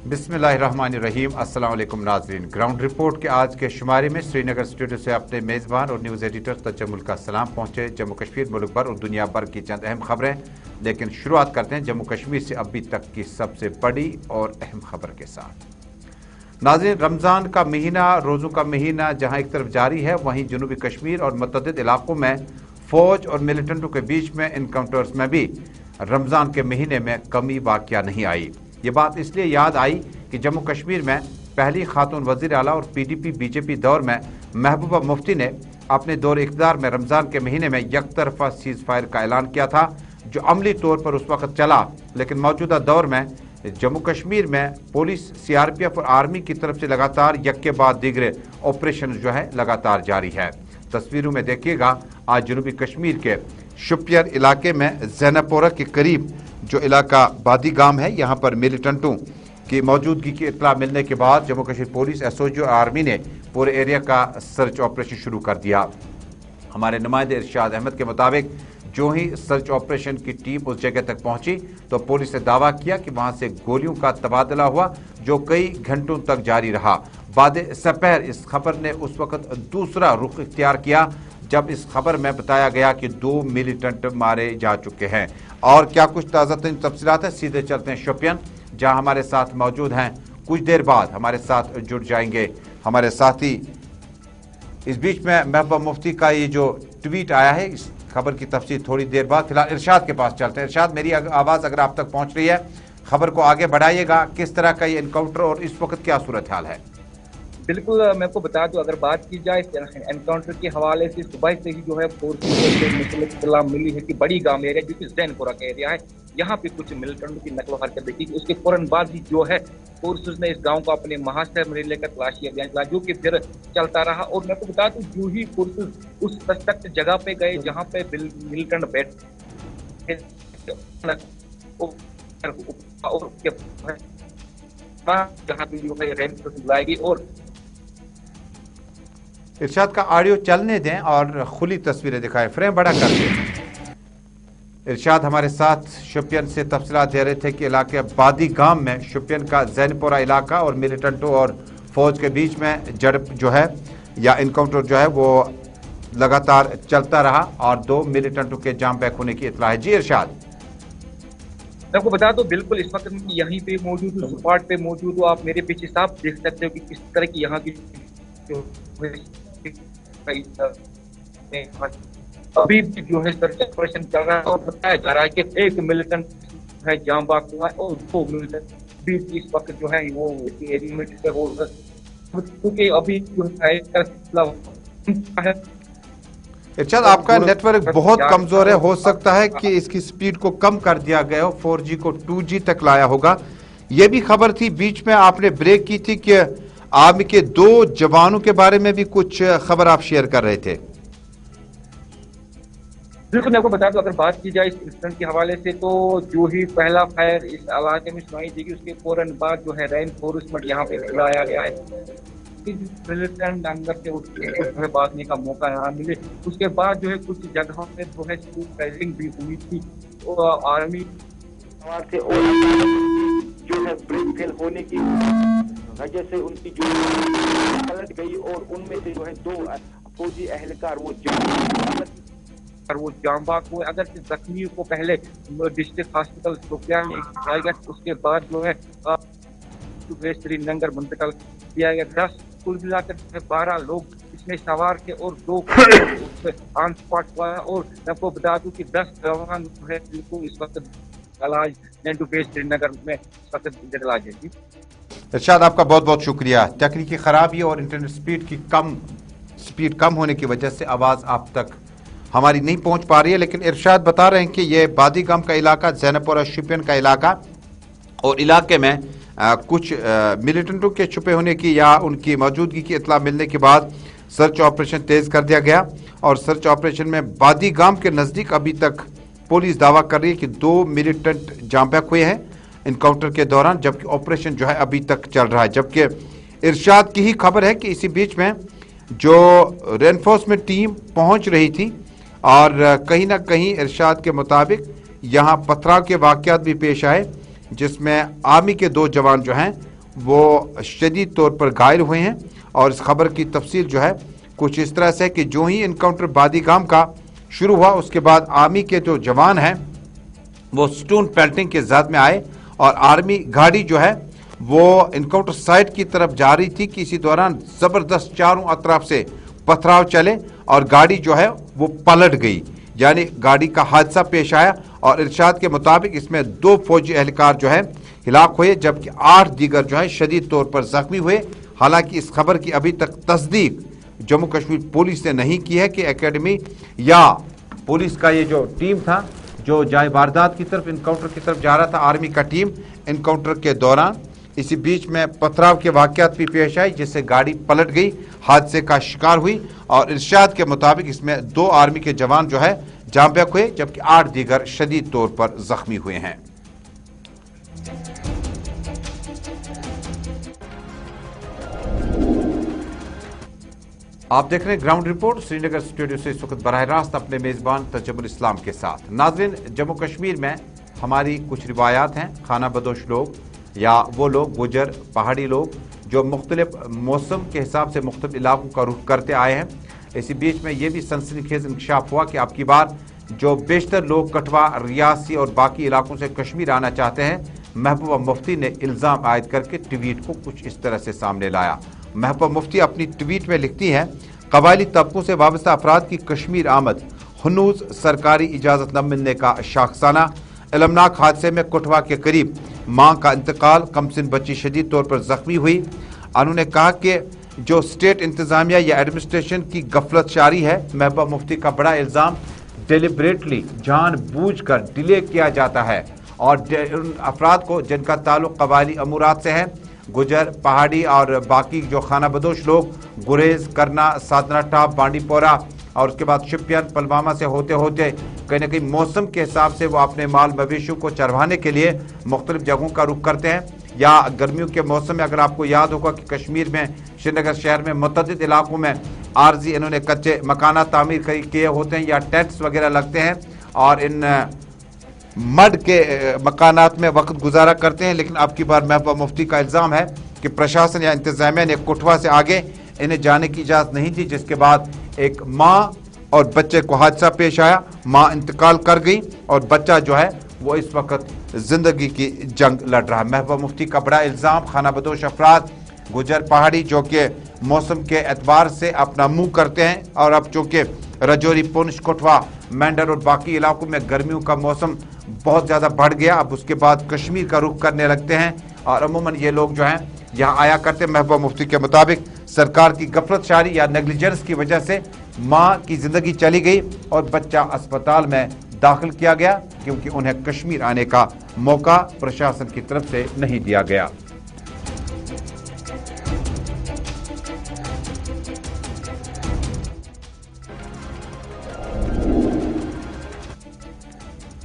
बिस्मिल्लाहिर्रहमानिर्रहीम। अस्सलाम वालेकुम नाज़रीन। ग्राउंड रिपोर्ट के आज के शुमारे में श्रीनगर स्टूडियो से अपने मेज़बान और न्यूज़ एडिटर तजम्मुल का सलाम पहुँचे। जम्मू कश्मीर, मुल्क भर और दुनिया भर की चंद अहम खबरें, लेकिन शुरुआत करते हैं जम्मू कश्मीर से अभी तक की सबसे बड़ी और अहम खबर के साथ। नाज़रीन, रमज़ान का महीना, रोज़ों का महीना जहाँ एक तरफ जारी है, वहीं जनूबी कश्मीर और मुतअद्दिद इलाकों में फ़ौज और मिलिटेंटों के बीच में इनकाउंटर्स में भी रमज़ान के महीने में कमी वाक़या नहीं आई। ये बात इसलिए याद आई कि जम्मू कश्मीर में पहली खातून वज़ीर आला और पीडीपी बीजेपी दौर में महबूबा मुफ्ती ने अपने दौर इक़्तिदार में रमज़ान के महीने में यकतरफा सीज़ फायर का ऐलान किया था, जो अमली तौर पर उस वक्त चला, लेकिन मौजूदा दौर में जम्मू कश्मीर में पुलिस, सीआरपीएफ और आर्मी की तरफ से लगातार एक के बाद दीगरे ऑपरेशन जो है लगातार जारी है। तस्वीरों में देखिएगा, आज जनूबी कश्मीर के शुपियर इलाके में ज़ैनपोरा के करीब जो इलाका बादी गांव है, यहाँ पर मिलिटेंटों की मौजूदगी की इत्तला मिलने के बाद जम्मू कश्मीर पुलिस, एसओजी और आर्मी ने पूरे एरिया का सर्च ऑपरेशन शुरू कर दिया। हमारे नुमाइंदे इरशाद अहमद के मुताबिक जो ही सर्च ऑपरेशन की टीम उस जगह तक पहुंची तो पुलिस ने दावा किया कि वहां से गोलियों का तबादला हुआ, जो कई घंटों तक जारी रहा। बाद सपहर इस खबर ने उस वक्त दूसरा रुख इख्तियार किया जब इस खबर में बताया गया कि 2 मिलिटेंट मारे जा चुके हैं। और क्या कुछ ताज़ा तरीन तफसीलात है, सीधे चलते हैं शोपियान, जहां हमारे साथ मौजूद हैं। कुछ देर बाद हमारे साथ जुड़ जाएंगे हमारे साथी। इस बीच में महबूबा मुफ्ती का ये जो ट्वीट आया है, इस खबर की तफसील थोड़ी देर बाद। फिलहाल इरशाद के पास चलते हैं। इरशाद, मेरी आवाज़ अगर आप तक पहुंच रही है, खबर को आगे बढ़ाइएगा। किस तरह का ये इनकाउंटर और इस वक्त क्या सूरत हाल है? बिल्कुल, मैं आपको बता दूं, अगर बात की जाए एनकाउंटर के हवाले से, सुबह से ही जो है फोर्स इत्तला मिली है कि बड़ी गांव एरिया जो कि ज़ैनपोरा का एरिया है, यहाँ पे कुछ मिलिटेंटों की नकलो हरकत देखी। उसके फौरन बाद ही जो है फोर्सेस ने इस गांव को अपने महाशहर में लेकर तलाशी अभियान चला, जो कि फिर चलता रहा। और मैं आपको बता दूं, जो ही फोर्सेस उस सशक्त जगह पे गए जहाँ पे मिलिटेंट बैठे और जहाँ पे जो है रैंक बुलाएगी। और इरशाद का ऑडियो चलने दें और खुली तस्वीरें दिखाएं, फ्रेम बड़ा कर दें। इरशाद हमारे साथ शोपियन से तफसीलात दे रहे थे कि इलाके बादी गांव में शोपियन का ज़ैनपोरा इलाका और मिलिटेंटों और फौज के बीच में झड़प जो है या इनकाउंटर जो है वो लगातार चलता रहा और 2 मिलिटेंटों के जाम बैक होने की इत्तला है। जी इरशाद। मैं आपको बता दूं, बिल्कुल इस वक्त यहीं पे मौजूद हूँ, स्पॉट पे मौजूद हूँ। आप मेरे पीछे साफ देख सकते हो कि किस तरह की यहाँ की अभी भी जो है सर्च ऑपरेशन चल रहा है। और बताया जा रहा है कि एक मिलिटेंट है जाम बाग हुआ है और 2 मिलिटेंट भी इस वक्त जो है वो एरिया में क्योंकि अभी जो है इरशाद, आपका नेटवर्क बहुत कमजोर है, हो सकता है कि इसकी स्पीड को कम कर दिया गया हो, 4G को 2G तक लाया होगा। यह भी खबर थी, बीच में आपने ब्रेक की थी कि आर्मी के 2 जवानों के बारे में भी कुछ खबर आप शेयर कर रहे थे। बिल्कुल, मैं आपको बता दूं, अगर बात की जाए इस इंसिडेंट के हवाले से, तो जो ही पहला फायर इस इलाके में सुनाई देगी, उसके फौरन बाद जो है रेनफोर्समेंट यहाँ पे बुलाया गया है। मिलिटेंट अंदर से उसके भागने का मौका यहाँ मिले। उसके बाद जो है कुछ जगहों पे जो है फायरिंग भी हुई थी और आर्मी से और जो है ब्रिज फेल होने की वजह से उनकी जो पलट गई और उनमें से जो है 2 फौजी एहलकार वो जाम बाग हुए। अगर जख्मियों को पहले डिस्ट्रिक्ट हॉस्पिटल शोपियान में लाया गया, उसके बाद जो है श्रीनगर मुंतकिल किया गया। 10 कुल मिलाकर 12 लोग इसमें सवार थे और 2 ऑन स्पॉट हुआ। और मैं आपको बता दूं कि 10 जवान जो है बिल्कुल इस वक्त इलाज नेंटू बेस श्रीनगर में इस वक्त इलाज है। इरशाद, आपका बहुत बहुत शुक्रिया। तकनीकी खराबी और इंटरनेट स्पीड कम होने की वजह से आवाज़ आप तक हमारी नहीं पहुंच पा रही है, लेकिन इरशाद बता रहे हैं कि ये बादी गांव का इलाका, ज़ैनपोरा शोपियन का इलाका, और इलाके में कुछ मिलिटेंटों के छुपे होने की या उनकी मौजूदगी की इत्तला मिलने के बाद सर्च ऑपरेशन तेज कर दिया गया। और सर्च ऑपरेशन में बादी गांव के नज़दीक अभी तक पुलिस दावा कर रही है कि 2 मिलिटेंट जाम बैक हुए हैं इनकाउंटर के दौरान, जबकि ऑपरेशन जो है अभी तक चल रहा है। जबकि इरशाद की ही खबर है कि इसी बीच में जो रेनफोर्समेंट टीम पहुंच रही थी और कहीं ना कहीं इरशाद के मुताबिक यहाँ पथराव के वाक़यात भी पेश आए, जिसमें आर्मी के 2 जवान जो हैं वो शदीद तौर पर घायल हुए हैं। और इस खबर की तफसील जो है कुछ इस तरह से कि जो ही इनकाउंटर बादीगाम का शुरू हुआ उसके बाद आर्मी के जो जवान हैं वो स्टोन पेल्टिंग के जद में आए और आर्मी गाड़ी जो है वो इनकाउंटर साइट की तरफ जा रही थी कि इसी दौरान जबरदस्त चारों अतराफ से पथराव चले और गाड़ी जो है वो पलट गई, यानी गाड़ी का हादसा पेश आया। और इरशाद के मुताबिक इसमें 2 फौजी एहलकार जो है हिलाक हुए जबकि 8 दीगर जो है शदीद तौर पर जख्मी हुए। हालांकि इस खबर की अभी तक तस्दीक जम्मू कश्मीर पुलिस ने नहीं की है कि एकेडमी या पुलिस का ये जो टीम था जो जाए वारदात की तरफ इनकाउंटर की तरफ जा रहा था, आर्मी का टीम इनकाउंटर के दौरान इसी बीच में पथराव के वाकयात भी पेश आए जिससे गाड़ी पलट गई, हादसे का शिकार हुई। और इरशाद के मुताबिक इसमें 2 आर्मी के जवान जो है जाँ बहक हुए जबकि 8 दीगर शदीद तौर पर जख्मी हुए हैं। आप देख रहे हैं ग्राउंड रिपोर्ट श्रीनगर स्टूडियो से इस वक्त बराह रास्त अपने मेजबान तजमुल इस्लाम के साथ। नाज़रीन, जम्मू कश्मीर में हमारी कुछ रिवायात हैं, खाना बदोश लोग या वो लोग गुजर पहाड़ी लोग जो मुख्तलिफ मौसम के हिसाब से मुख्तलिफ इलाकों का रुख करते आए हैं। इसी बीच में ये भी सनसनीखेज इंकशाफ हुआ कि अब की बार जो बेशतर लोग कठवा, रियासी और बाकी इलाकों से कश्मीर आना चाहते हैं, महबूबा मुफ्ती ने इल्ज़ाम आयद करके ट्वीट को कुछ इस तरह से सामने लाया। महबूबा मुफ्ती अपनी ट्वीट में लिखती हैं, कबायली तबकों से वाबस्ता अफराद की कश्मीर आमद हनूज सरकारी इजाज़त न मिलने का शाखसाना। अलमनाक हादसे में कठवा के करीब मां का इंतकाल, कमसिन बच्ची शदीद तौर पर जख्मी हुई। उन्होंने कहा कि जो स्टेट इंतजामिया या एडमिनिस्ट्रेशन की गफलत जारी है। महबूबा मुफ्ती का बड़ा इल्ज़ाम डेलिब्रेटली जानबूझकर डिले किया जाता है और उन अफराद को जिनका ताल्लुक कबायली अमूरात से है, गुजर पहाड़ी और बाकी जो खाना बदोश लोग गुरेज करना, साधना टाप, बांडीपोरा और उसके बाद शिपियन, पुलवामा से होते होते कहीं ना कहीं मौसम के हिसाब से वो अपने माल मवेशियों को चरवाने के लिए मुख्तलिफ जगहों का रुख करते हैं। या गर्मियों के मौसम में अगर आपको याद होगा कि कश्मीर में श्रीनगर शहर में मुतअद्दिद इलाकों में आर्जी इन्होंने कच्चे मकाना तामीर किए होते हैं या टेंट्स वगैरह लगते हैं और इन मड के मकानात में वक्त गुजारा करते हैं। लेकिन अब की बार महबूबा मुफ्ती का इल्ज़ाम है कि प्रशासन या इंतजामिया ने कठवा से आगे इन्हें जाने की इजाज़त नहीं दी, जिसके बाद एक माँ और बच्चे को हादसा पेश आया। माँ इंतकाल कर गई और बच्चा जो है वो इस वक्त जिंदगी की जंग लड़ रहा है। महबूबा मुफ्ती का बड़ा इल्ज़ाम, खाना बदोश अफराद गुजर पहाड़ी जो कि मौसम के एतबार से अपना मुंह करते हैं और अब चूँकि रजौरी, पुंछ, कठवा, मेंढर और बाकी इलाकों में गर्मियों का मौसम बहुत ज़्यादा बढ़ गया, अब उसके बाद कश्मीर का रुख करने लगते हैं और अमूमन ये लोग जो हैं यहाँ आया करते। महबूबा मुफ्ती के मुताबिक सरकार की गफलतशारी या नेग्लिजेंस की वजह से माँ की जिंदगी चली गई और बच्चा अस्पताल में दाखिल किया गया क्योंकि उन्हें कश्मीर आने का मौका प्रशासन की तरफ से नहीं दिया गया।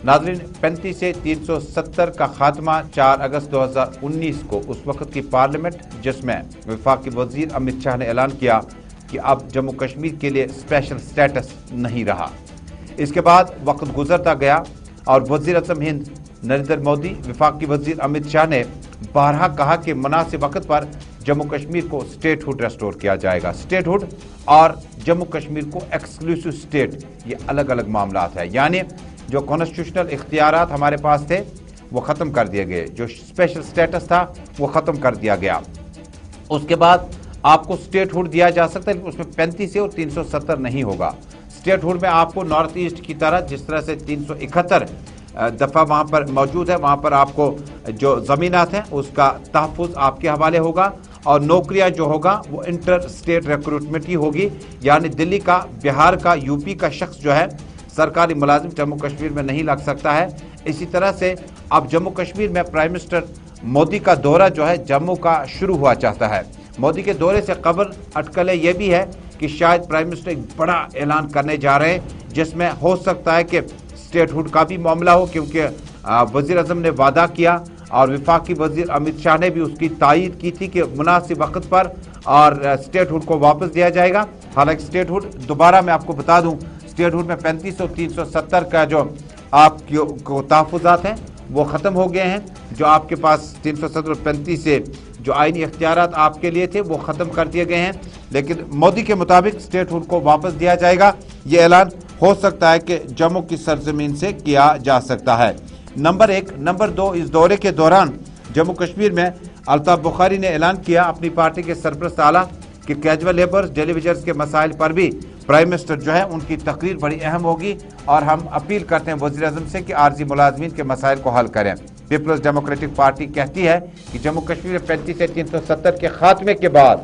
नाज़रीन, 35 से 370 का खात्मा 4 अगस्त 2019 को उस वक्त की पार्लियामेंट जिसमें वफाकी वजीर अमित शाह ने ऐलान किया कि अब जम्मू कश्मीर के लिए स्पेशल स्टेटस नहीं रहा। इसके बाद वक्त गुजरता गया और वजीर आज़म हिंद नरेंद्र मोदी, वफाकी वजीर अमित शाह ने बारहा कहा कि मुनासिब वक्त पर जम्मू कश्मीर को स्टेटहुड रेस्टोर किया जाएगा। स्टेटहुड और जम्मू कश्मीर को एक्सक्लूसिव स्टेट ये अलग अलग मामलात है, यानी जो कॉन्स्टिट्यूशनल इख्तियारात हमारे पास थे वो ख़त्म कर दिए गए, जो स्पेशल स्टेटस था वो ख़त्म कर दिया गया। उसके बाद आपको स्टेटहुड दिया जा सकता है लेकिन उसमें 35 से और 370 नहीं होगा। स्टेटहुड में आपको नॉर्थ ईस्ट की तरह जिस तरह से 371 दफ़ा वहाँ पर मौजूद है, वहाँ पर आपको जो ज़मीनात हैं उसका तहफ़्फ़ुज़ आपके हवाले होगा और नौकरियाँ जो होगा वो इंटर स्टेट रिक्रूटमेंट ही होगी, यानी दिल्ली का, बिहार का, यूपी का शख्स जो है सरकारी मुलाजिम जम्मू कश्मीर में नहीं लग सकता है। इसी तरह से अब जम्मू कश्मीर में प्राइम मिनिस्टर मोदी का दौरा जो है जम्मू का शुरू हुआ चाहता है। मोदी के दौरे से कबल अटकलें यह भी है कि शायद प्राइम मिनिस्टर एक बड़ा ऐलान करने जा रहे हैं जिसमें हो सकता है कि स्टेटहुड का भी मामला हो, क्योंकि वज़ीर आज़म ने वादा किया और वफाकी वज़ीर अमित शाह ने भी उसकी तायीद की थी कि मुनासिब वक्त पर और स्टेटहुड को वापस दिया जाएगा। हालांकि स्टेटहुड, दोबारा मैं आपको बता दूं, स्टेटहुड में 35 और 370 का जो आपको तहफ़्फ़ुज़ात हैं وہ ختم ہو گئے ہیں. جو آپ کے پاس 370 اور 35 سے جو آئینی اختیارات آپ کے لیے تھے وہ ختم کر دیے گئے ہیں, لیکن مودی کے مطابق اسٹیٹ ہوڈ کو واپس دیا جائے گا. یہ اعلان ہو سکتا ہے کہ جموں کی سرزمین سے کیا جا سکتا ہے. نمبر 1. نمبر 2, اس دورے کے دوران جموں کشمیر میں الطاف بخاری نے اعلان کیا اپنی پارٹی کے سرپرست اعلیٰ کہ کیجول لیبرز, ڈیلی ویجرز کے مسائل پر بھی پرائم منسٹر جو ہے ان کی تقریر بڑی اہم ہوگی, اور ہم اپیل کرتے ہیں وزیر اعظم سے کہ عارضی ملازمین کے مسائل کو حل کریں. پیپلز ڈیموکریٹک پارٹی کہتی ہے کہ جموں کشمیر میں 35 سے 370 کے خاتمے کے بعد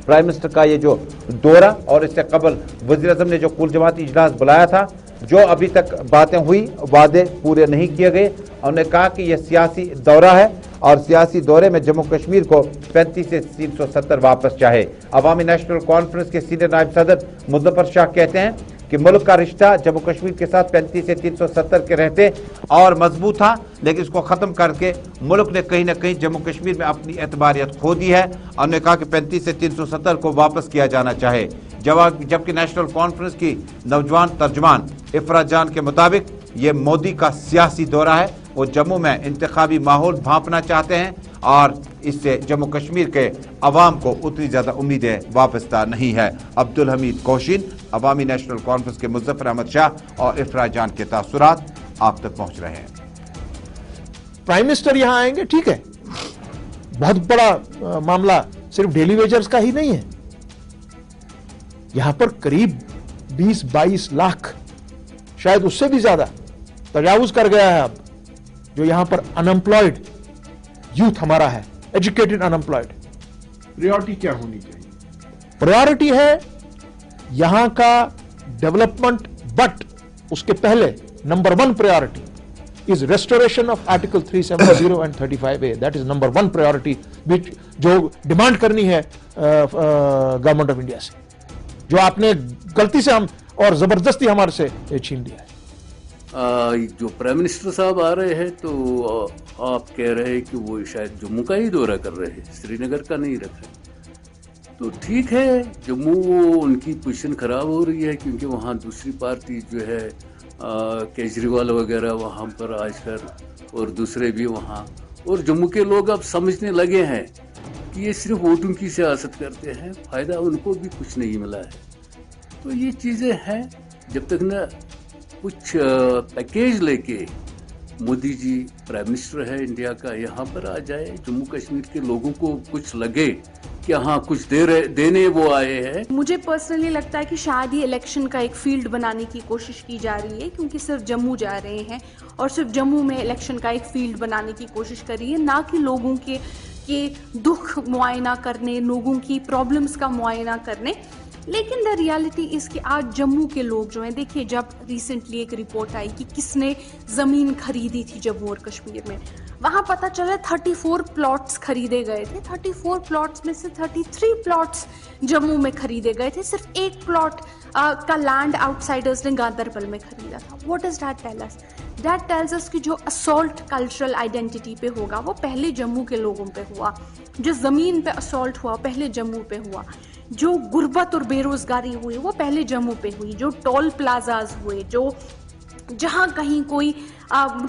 پرائم منسٹر کا یہ جو دورہ اور اس سے قبل وزیر اعظم نے جو کل جماعتی اجلاس بلایا تھا, جو ابھی تک باتیں ہوئی وعدے پورے نہیں کیے گئے. انہوں نے کہا کہ یہ سیاسی دورہ ہے اور سیاسی دورے میں جموں کشمیر کو 35 سے 370 واپس چاہے. عوامی نیشنل کانفرنس کے سینئر نائب صدر مظفر شاہ کہتے ہیں کہ ملک کا رشتہ جموں کشمیر کے ساتھ 35 سے 370 کے رہتے اور مضبوط تھا, لیکن اس کو ختم کر کے ملک نے کہیں نہ کہیں جموں کشمیر میں اپنی اعتباریت کھو دی ہے. انہوں نے کہا کہ 35 سے 370 کو واپس کیا جانا چاہے. جبکہ نیشنل کانفرنس کی نوجوان ترجمان افرا جان کے مطابق یہ مودی کا سیاسی دورہ ہے. وہ جموں میں انتخابی ماحول بھانپنا چاہتے ہیں اور اس سے جموں کشمیر کے عوام کو اتنی زیادہ امیدیں وابستہ نہیں ہے. عبدالحمید کوشین, عوامی نیشنل کانفرنس کے مظفر احمد شاہ اور افرا جان کے تاثرات آپ تک پہنچ رہے ہیں. پرائم منسٹر یہاں آئیں گے, ٹھیک ہے, بہت بڑا معاملہ صرف ڈیلی ویجرز کا ہی نہیں ہے. یہاں پر قریب 20-22 لاکھ, شاید اس سے بھی زیادہ تجاوز کر گیا ہے اب, جو یہاں پر انمپلائڈ یوتھ ہمارا ہے, ایجوکیٹڈ انمپلائڈ. پریورٹی کیا ہونی چاہیے؟ پریورٹی ہے یہاں کا ڈیولپمنٹ, بٹ اس کے پہلے number 1 priority is restoration of article 370 and 35A. That is number 1 priority جو ڈیمانڈ کرنی ہے گورنمنٹ آف انڈیا سے, جو آپ نے غلطی سے ہم اور زبردستی ہمارے سے چھین لیا ہے. جو پرائم منسٹر صاحب آ رہے ہیں تو آپ کہہ رہے ہیں کہ وہ شاید جموں کا ہی دورہ کر رہے ہیں, سری نگر کا نہیں رکھ رہے. تو ٹھیک ہے, جموں ان کی پوزیشن خراب ہو رہی ہے کیونکہ وہاں دوسری پارٹی جو ہے کیجریوال وغیرہ وہاں پر آج کر, اور دوسرے بھی وہاں, اور جموں کے لوگ اب سمجھنے لگے ہیں کہ یہ صرف ووٹوں کی سیاست کرتے ہیں, فائدہ ان کو بھی کچھ نہیں ملا ہے. تو یہ چیزیں ہیں, جب تک نہ کچھ پیکیج لے کے مودی جی پرائم منسٹر ہے انڈیا کا یہاں پر آ جائے, جموں کشمیر کے لوگوں کو کچھ لگے کہ ہاں کچھ دینے وہ آئے ہیں. مجھے پرسنلی لگتا ہے کہ شاید یہ الیکشن کا ایک فیلڈ بنانے کی کوشش کی جا رہی ہے, کیونکہ صرف جموں جا رہے ہیں اور صرف جموں میں الیکشن کا ایک فیلڈ بنانے کی کوشش کر رہی ہے, نہ کہ لوگوں کے دکھ معائنہ کرنے, لوگوں کی پرابلمز کا معائنہ کرنے. لیکن دا ریالٹی اس کہ آج جموں کے لوگ جو ہیں, دیکھیے جب ریسنٹلی ایک رپورٹ آئی کہ کس نے زمین خریدی تھی جموں اور کشمیر میں, وہاں پتہ چلا 34 پلاٹس خریدے گئے تھے. 34 پلاٹس میں سے 33 پلاٹس جموں میں خریدے گئے تھے, صرف ایک پلاٹ کا لینڈ آؤٹ سائڈرز نے گاندربل میں خریدا تھا. What does that tell us? That tells us کہ جو اسالٹ کلچرل آئیڈینٹی پہ ہوگا وہ پہلے جموں کے لوگوں پہ ہوا, جو زمین پہ اسالٹ ہوا پہلے جموں پہ ہوا, جو غربت اور بے روزگاری ہوئی وہ پہلے جموں پہ ہوئی, جو ٹول پلازاز ہوئے, جو جہاں کہیں کوئی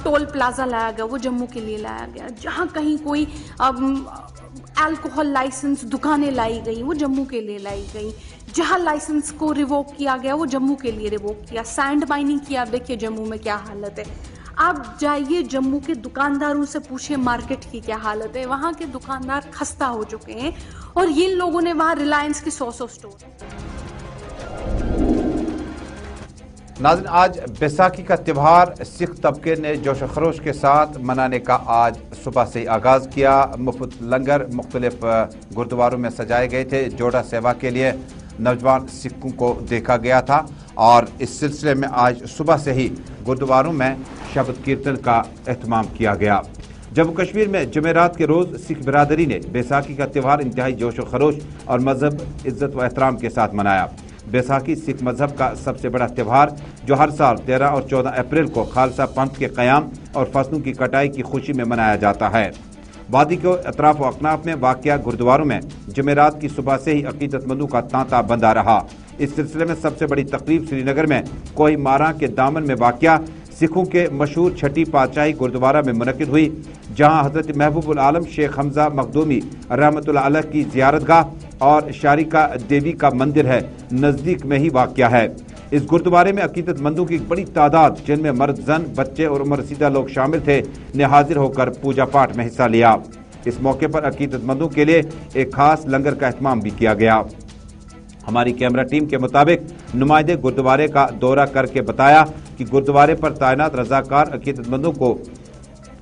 ٹول پلازا لایا گیا وہ جموں کے لیے لایا گیا, جہاں کہیں کوئی الکوہل لائسنس دکانیں لائی گئی وہ جموں کے لیے لائی گئی, جہاں لائسنس کو ریووک کیا گیا وہ جموں کے لیے ریووک کیا. سینڈ مائننگ کی آپ دیکھیے جموں میں کیا حالت ہے. آپ جائیے جموں کے دکانداروں سے پوچھیں مارکیٹ کی کیا حالت ہے, وہاں کے دکاندار خستہ ہو چکے ہیں, اور یہ لوگوں نے وہاں ریلائنس کے 100 اسٹور. ناظرین, آج بیساکھی کا تہوار سکھ طبقے نے جوش و خروش کے ساتھ منانے کا آج صبح سے ہی آغاز کیا. مفت لنگر مختلف گردواروں میں سجائے گئے تھے. جوڑا سیوا کے لیے نوجوان سکھوں کو دیکھا گیا تھا, اور اس سلسلے میں آج صبح سے ہی گردواروں میں شبد کیرتن کا اہتمام کیا گیا. جموں کشمیر میں جمعرات کے روز سکھ برادری نے بیساکھی کا تہوار انتہائی جوش و خروش اور مذہب عزت و احترام کے ساتھ منایا. بیساکھی سکھ مذہب کا سب سے بڑا تہوار جو ہر سال 13 اور 14 اپریل کو خالصہ پنتھ کے قیام اور فصلوں کی کٹائی کی خوشی میں منایا جاتا ہے. وادی کے اطراف و اکناف میں واقع گردواروں میں جمعرات کی صبح سے ہی عقیدت مندوں کا تانتا بندھا رہا. اس سلسلے میں سب سے بڑی تقریب سری نگر میں کوہی مارا کے دامن میں واقع सिखों के मशहूर छठी पातशाही गुरुद्वारा में मुनक़िद हुई, जहां हजरत महबूबुल आलम शेख हमजा मखदूमी रहमतुल्लाह अलैह की ज़ियारतगाह और शारिका देवी का मंदिर है, नज़दीक में ही वाक़या है। इस गुरुद्वारे में अकीदतमंदों की एक बड़ी तादाद, जिनमें मर्द, जन, बच्चे और उम्र रसीदा लोग शामिल थे, ने हाजिर होकर पूजा पाठ में हिस्सा लिया। इस मौके पर अकीदतमंदों के लिए एक खास लंगर का एहतमाम भी किया गया। हमारी कैमरा टीम के मुताबिक नुमाइंदे गुरुद्वारे का दौरा करके बताया कि गुरुद्वारे पर तैनात रजाकार अकीदतमंदों को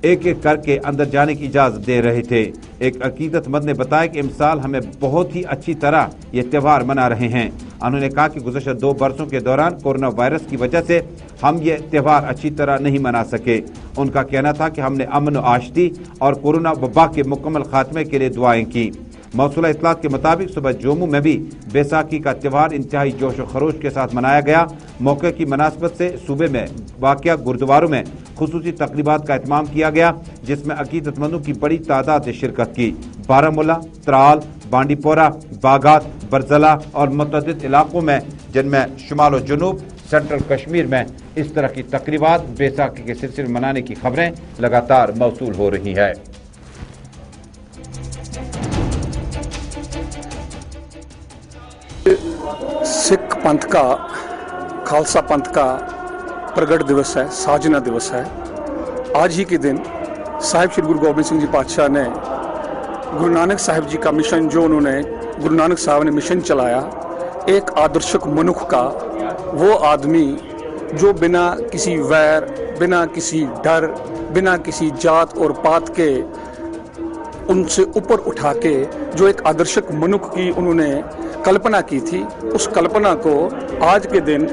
एक एक करके अंदर जाने की इजाजत दे रहे थे। एक अकीदतमंद ने बताया कि इस साल हमें बहुत ही अच्छी तरह ये त्यौहार मना रहे हैं। उन्होंने कहा कि गुज़श्ता 2 बरसों के दौरान कोरोना वायरस की वजह से हम ये त्यौहार अच्छी तरह नहीं मना सके। उनका कहना था कि हमने अमन, आशती और कोरोना वबा के मुकम्मल खात्मे के लिए दुआएं की। मौसूला इत्तलात के मुताबिक सुबह जम्मू में भी बैसाखी का त्यौहार इंतहाई जोश व खरोश के साथ मनाया गया। मौके की मुनासबत से सूबे में वाक़िया गुरुद्वारों में खुसूसी तकरीबात का एहतमाम किया गया, जिसमें अकीदतमंदों की बड़ी तादाद ने शिरकत की। बारामूला, त्राल, बांडीपोरा, बागात, बरजला और मुतअद्दिद इलाकों में, जिनमें शुमाल व जनूब, सेंट्रल कश्मीर में इस तरह की तकरीबात बैसाखी के सिलसिले में मनाने की खबरें लगातार मौसूल हो रही है। सिख पंथ का, खालसा पंथ का प्रगट दिवस है, साजना दिवस है। आज ही के दिन साहिब श्री गुरु गोबिंद सिंह जी पातशाह ने गुरु नानक साहिब जी का मिशन, जो उन्होंने गुरु नानक साहब ने मिशन चलाया, एक आदर्शक मनुख का, वो आदमी जो बिना किसी वैर, बिना किसी डर, बिना किसी जात और पात के उनसे ऊपर उठा के जो एक आदर्शक मनुख की उन्होंने कल्पना की थी, उस कल्पना को आज के दिन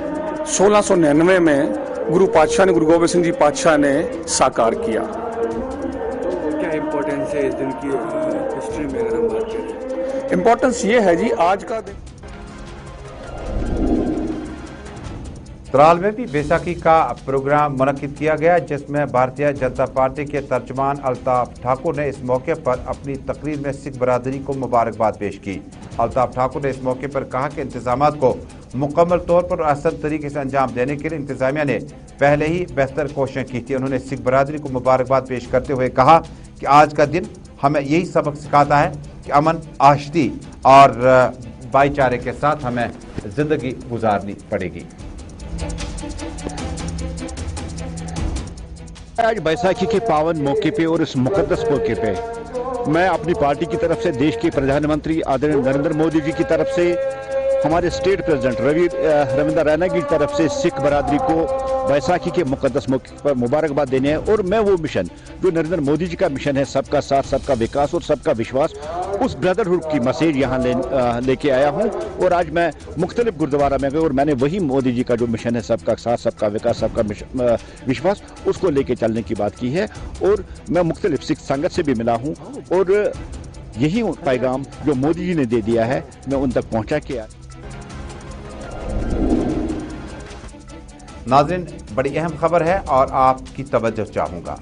1699 में गुरु पातशाह ने, गुरु गोबिंद सिंह जी पातशाह ने साकार किया। तो क्या इम्पोर्टेंस है इस दिन की हिस्ट्री में अगर हम बात करें? इम्पोर्टेंस ये है जी, आज का दिन त्राल में भी बैसाखी का प्रोग्राम मुनक्किद किया गया, जिसमें भारतीय जनता पार्टी के तर्जमान अल्ताफ ठाकुर ने इस मौके पर अपनी तकरीर में सिख बरादरी को मुबारकबाद पेश की। अल्ताफ ठाकुर ने इस मौके पर कहा कि इंतजामात को मुकम्मल तौर पर आसान तरीके से अंजाम देने के लिए इंतजामिया ने पहले ही बेहतर कोशिशें की थी। उन्होंने सिख बरादरी को मुबारकबाद पेश करते हुए कहा कि आज का दिन हमें यही सबक सिखाता है कि अमन, आशती और भाईचारे के साथ हमें जिंदगी गुजारनी पड़ेगी। आज बैसाखी के पावन मौके पे और इस मुकद्दस मौके पे मैं अपनी पार्टी की तरफ से, देश के प्रधानमंत्री आदरणीय नरेंद्र मोदी जी की तरफ से, हमारे स्टेट प्रेसिडेंट रविंद्र रैना की तरफ से सिख बरादरी को बैसाखी के मुकद्दस मौके पर मुबारकबाद देने हैं। और मैं वो मिशन जो नरेंद्र मोदी जी का मिशन है, सबका साथ, सबका विकास और सबका विश्वास, उस ब्रदरहुड की मैसेज यहाँ लेके आया हूँ। और आज मैं मुख्तलिफ गुरुद्वारा में गया और मैंने वही मोदी जी का जो मिशन है, सबका साथ, सबका विकास, सबका विश्वास, उसको लेके चलने की बात की है। और मैं मुख्तलिफ सिख संगत से भी मिला हूँ और यही पैगाम जो मोदी जी ने दे दिया है, मैं उन तक पहुँचा के आया। नाज़रीन, बड़ी अहम खबर है और आपकी तवज्जो चाहूँगा।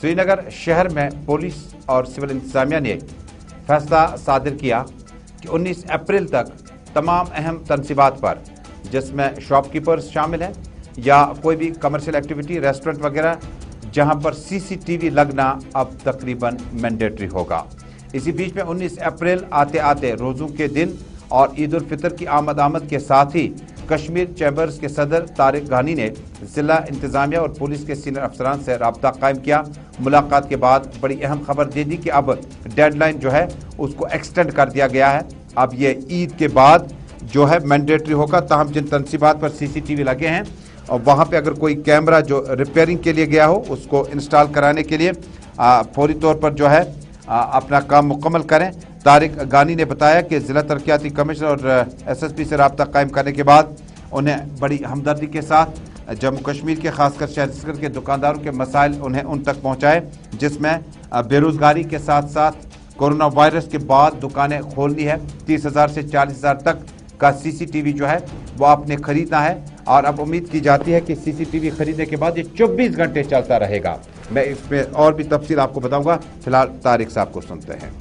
श्रीनगर शहर में पुलिस और सिविल इंतजामिया ने फैसला सादिर किया कि 19 अप्रैल तक तमाम अहम तनसीबात पर, जिसमें शॉपकीपर्स शामिल हैं या कोई भी कमर्शियल एक्टिविटी, रेस्टोरेंट वगैरह, जहां पर CCTV लगना अब तकरीबन मैंडेटरी होगा। इसी बीच में 19 अप्रैल आते आते रोज़ों के दिन और ईद उल फितर की आमद के साथ ही कश्मीर चैम्बर्स के सदर तारिक गानी ने जिला इंतजामिया और पुलिस के सीनियर अफसरान से रब्ता कायम किया। मुलाकात के बाद बड़ी अहम खबर दे दी कि अब डेडलाइन जो है उसको एक्सटेंड कर दिया गया है। अब ये ईद के बाद जो है मैंडेटरी होगा। ताहम जिन तनसीबात पर CCTV लगे हैं और वहाँ पे अगर कोई कैमरा जो रिपेयरिंग के लिए गया हो, उसको इंस्टॉल कराने के लिए फौरी तौर पर जो है अपना काम मुकम्मल करें। तारिक गानी ने बताया कि ज़िला तरक्याती कमिश्नर और SSP से रब्ता कायम करने के बाद उन्हें बड़ी हमदर्दी के साथ जम्मू कश्मीर के खासकर शहर के दुकानदारों के मसाइल उन्हें उन तक पहुँचाए, जिसमें बेरोज़गारी के साथ साथ कोरोना वायरस के बाद दुकानें खोलनी है। 30,000 से 40,000 तक का CCTV जो है वो आपने खरीदना है और अब उम्मीद की जाती है कि CCTV खरीदने के बाद ये 24 घंटे चलता रहेगा। मैं इसमें और भी तफसील आपको बताऊंगा। फिलहाल तारिक साहब को सुनते हैं।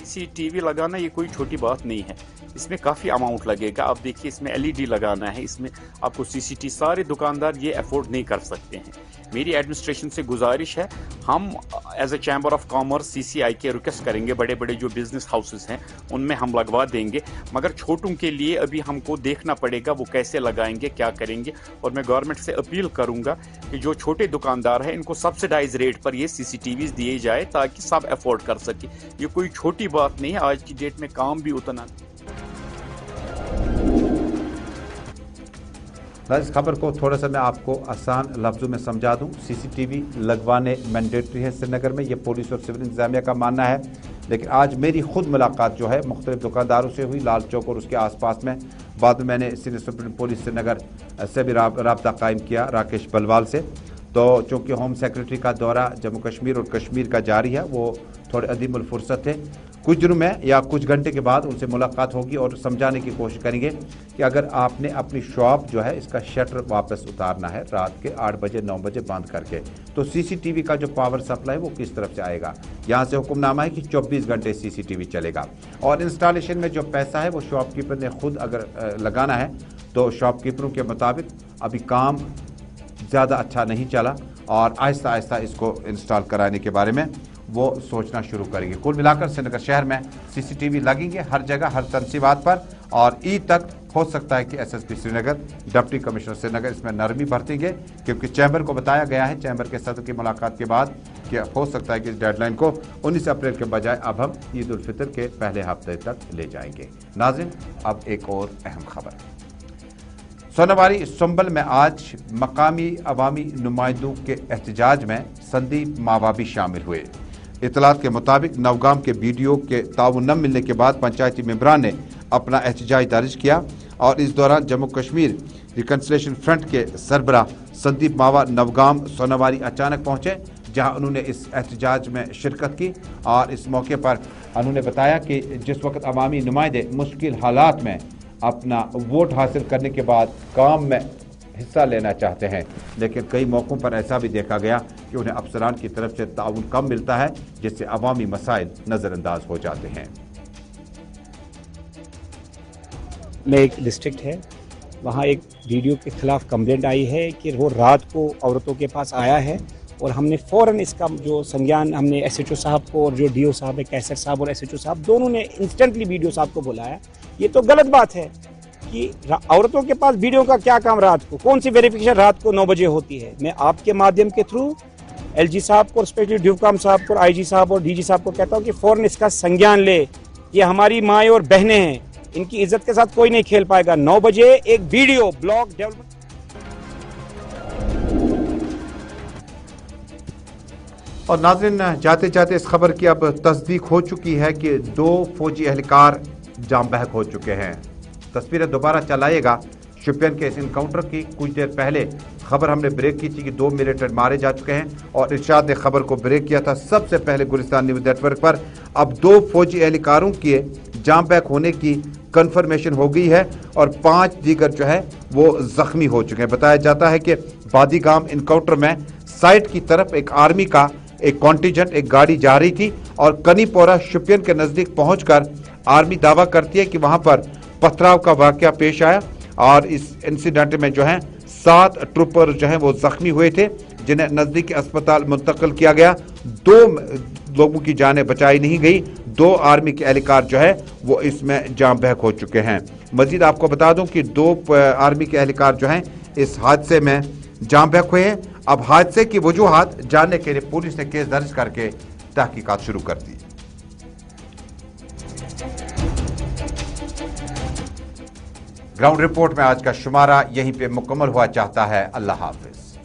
CCTV लगाना ये कोई छोटी बात नहीं है। اس میں کافی اماؤنٹ لگے گا. آپ دیکھیے اس میں LED لگانا ہے, اس میں آپ کو CCTV, سارے دکاندار یہ افورڈ نہیں کر سکتے ہیں. میری ایڈمنسٹریشن سے گزارش ہے, ہم as a chamber of commerce CCI کے ریکویسٹ کریں گے, بڑے بڑے جو بزنس ہاؤسز ہیں ان میں ہم لگوا دیں گے, مگر چھوٹوں کے لیے ابھی ہم کو دیکھنا پڑے گا وہ کیسے لگائیں گے, کیا کریں گے. اور میں گورنمنٹ سے اپیل کروں گا کہ جو چھوٹے دکاندار ہیں ان کو سبسڈائز ریٹ پر یہ CCTVs دیے جائے تاکہ سب افورڈ کر سکے. یہ کوئی چھوٹی بات نہیں ہے, آج کی ڈیٹ میں کام بھی اتنا. اس خبر کو تھوڑا سا میں آپ کو آسان لفظوں میں سمجھا دوں. CCTV لگوانے مینڈیٹری ہے سری نگر میں, یہ پولیس اور سول انتظامیہ کا ماننا ہے. لیکن آج میری خود ملاقات جو ہے مختلف دکانداروں سے ہوئی لال چوک اور اس کے آس پاس میں. بعد میں نے سینئر سپرنٹینڈنٹ پولیس سری نگر سے بھی رابطہ قائم کیا, راکیش بلوال سے. تو چونکہ ہوم سیکرٹری کا دورہ جموں کشمیر اور کشمیر کا جاری ہے, وہ تھوڑے عدیم الفرصت تھے. کچھ دنوں میں یا کچھ گھنٹے کے بعد ان سے ملاقات ہوگی اور سمجھانے کی کوشش کریں گے کہ اگر آپ نے اپنی شاپ جو ہے اس کا شٹر واپس اتارنا ہے رات کے 8 بجے 9 بجے بند کر کے, تو CCTV کا جو پاور سپلائی وہ کس طرف سے آئے گا. یہاں سے حکم نامہ ہے کہ 24 گھنٹے CCTV چلے گا, اور انسٹالیشن میں جو پیسہ ہے وہ شاپ کیپر نے خود اگر لگانا ہے تو شاپ کیپروں کے مطابق ابھی کام زیادہ اچھا نہیں چلا, اور آہستہ آہستہ اس کو انسٹال کرانے کے بارے میں وہ سوچنا شروع کریں گے. کل ملا کر سری نگر شہر میں CCTV لگیں گے ہر جگہ, ہر تنصیبات پر, اور عید تک ہو سکتا ہے کہ SSP سری نگر, ڈپٹی کمشنر سری نگر اس میں نرمی برتیں گے, کیونکہ چیمبر کو بتایا گیا ہے, چیمبر کے صدر کی ملاقات کے بعد, کہ ہو سکتا ہے کہ اس ڈیڈ لائن کو 19 اپریل کے بجائے اب ہم عید الفطر کے پہلے ہفتے تک لے جائیں گے. ناظرین, اب ایک اور اہم خبر. سوناباری سنبل میں آج مقامی عوامی نمائندوں کے احتجاج میں سندیپ ماوا بھی شامل ہوئے. اطلاعات کے مطابق نوگام کے BDO کے تعاون نہ ملنے کے بعد پنچایتی ممبران نے اپنا احتجاج درج کیا, اور اس دوران جموں کشمیر ریکنسلیشن فرنٹ کے سربراہ سندیپ ماوا نوگام سوناباری اچانک پہنچے, جہاں انہوں نے اس احتجاج میں شرکت کی. اور اس موقع پر انہوں نے بتایا کہ جس وقت عوامی نمائندے مشکل حالات میں اپنا ووٹ حاصل کرنے کے بعد کام میں حصہ لینا چاہتے ہیں, لیکن کئی موقعوں پر ایسا بھی دیکھا گیا کہ انہیں افسران کی طرف سے تعاون کم ملتا ہے, جس سے عوامی مسائل نظر انداز ہو جاتے ہیں. میں ایک ڈسٹرکٹ ہے, وہاں ایک BDO کے خلاف کمپلینٹ آئی ہے کہ وہ رات کو عورتوں کے پاس آیا ہے, اور ہم نے فوراً اس کا جو سنجان ہم نے SHO صاحب کو اور جو DO صاحب ہے کیسر صاحب اور SHO صاحب دونوں نے انسٹنٹلی BDO صاحب کو بلایا. یہ تو غلط بات ہے کہ عورتوں کے پاس BDO کا کیا کام رات کو, کون سی ویریفیکیشن رات کو 9 بجے ہوتی ہے. میں آپ کے مادھیم کے تھرو LG صاحب کو, اسپیشلی ڈیوکام صاحب کو, IG صاحب اور DG صاحب کو کہتا ہوں کہ فوراً اس کا سنجان لے. یہ ہماری مائیں اور بہنیں ہیں, ان کی عزت کے ساتھ کوئی نہیں کھیل پائے گا. 9 بجے ایک BDO بلاک ڈیولپمنٹ. اور ناظرین, جاتے جاتے اس خبر کی اب تصدیق ہو چکی ہے کہ 2 فوجی اہلکار جام بحق ہو چکے ہیں. تصویریں دوبارہ چلائیے گا شپین کے اس انکاؤنٹر کی. کچھ دیر پہلے خبر ہم نے بریک کی تھی کہ 2 ملیٹنٹ مارے جا چکے ہیں, اور ارشاد نے خبر کو بریک کیا تھا سب سے پہلے گلستان نیوز نیٹ ورک پر. اب 2 فوجی اہلکاروں کے جام بحق ہونے کی کنفرمیشن ہو گئی ہے, اور 5 دیگر جو ہے وہ زخمی ہو چکے ہیں. بتایا جاتا ہے کہ بادی گام انکاؤنٹر میں سائٹ کی طرف ایک آرمی کا ایک کانٹینجنٹ ایک گاڑی جا رہی تھی, اور کنی پورہ شپین کے نزدیک پہنچ کر آرمی دعویٰ کرتی ہے کہ وہاں پر پتھراؤ کا واقعہ پیش آیا, اور اس انسیڈنٹ میں جو ہیں 7 ٹروپر جو ہیں وہ زخمی ہوئے تھے, جنہیں نزدیکی اسپتال منتقل کیا گیا. 2 لوگوں کی جانیں بچائی نہیں گئی, 2 آرمی کے اہلکار جو ہے وہ اس میں جام بحق ہو چکے ہیں. مزید آپ کو بتا دوں کہ 2 آرمی کے اہلکار جو ہیں اس حادثے میں جام بحق ہوئے ہیں. اب حادثے کی وجوہات جاننے کے لیے پولیس نے کیس درج کر کے تحقیقات شروع کر دی. گراؤنڈ رپورٹ میں آج کا شمارہ یہیں پہ مکمل ہوا چاہتا ہے. اللہ حافظ.